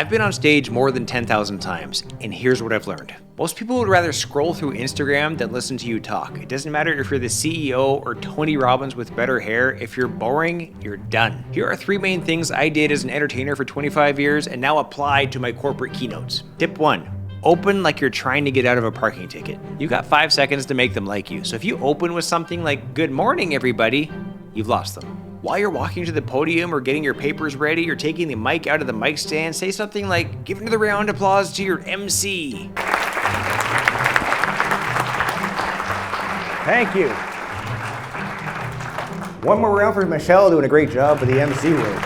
I've been on stage more than 10,000 times, and here's what I've learned. Most people would rather scroll through Instagram than listen to you talk. It doesn't matter if you're the CEO or Tony Robbins with better hair. If you're boring, you're done. Here are 3 main things I did as an entertainer for 25 years and now apply to my corporate keynotes. Tip 1. Open like you're trying to get out of a parking ticket. You've got 5 seconds to make them like you. So if you open with something like, "Good morning, everybody," you've lost them. While you're walking to the podium or getting your papers ready or taking the mic out of the mic stand, say something like, "Give another round of applause to your MC." Thank you. One more round for Michelle doing a great job for the MC role.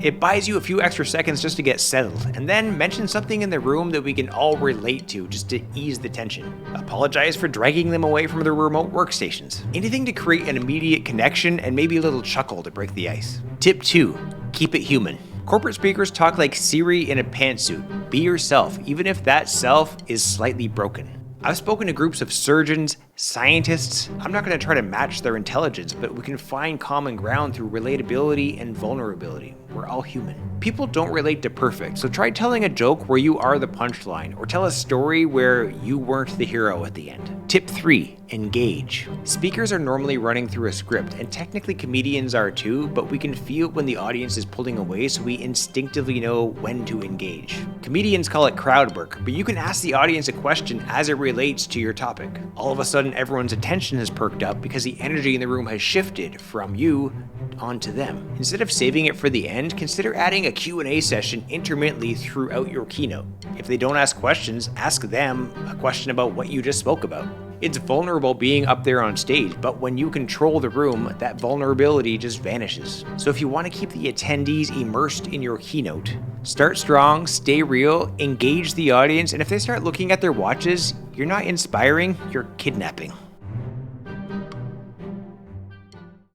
It buys you a few extra seconds just to get settled, and then mention something in the room that we can all relate to just to ease the tension. Apologize for dragging them away from their remote workstations. Anything to create an immediate connection and maybe a little chuckle to break the ice. Tip 2. Keep it human. Corporate speakers talk like Siri in a pantsuit. Be yourself, even if that self is slightly broken. I've spoken to groups of surgeons, scientists. I'm not going to try to match their intelligence, but we can find common ground through relatability and vulnerability. We're all human. People don't relate to perfect, so try telling a joke where you are the punchline, or tell a story where you weren't the hero at the end. Tip 3. Engage. Speakers are normally running through a script, and technically comedians are too, but we can feel when the audience is pulling away, so we instinctively know when to engage. Comedians call it crowd work, but you can ask the audience a question as it relates to your topic. All of a sudden, everyone's attention has perked up because the energy in the room has shifted from you onto them. Instead of saving it for the end, consider adding a Q&A session intermittently throughout your keynote. If they don't ask questions, ask them a question about what you just spoke about. It's vulnerable being up there on stage, but when you control the room, that vulnerability just vanishes. So if you want to keep the attendees immersed in your keynote, start strong, stay real, engage the audience, and if they start looking at their watches, you're not inspiring, you're kidnapping.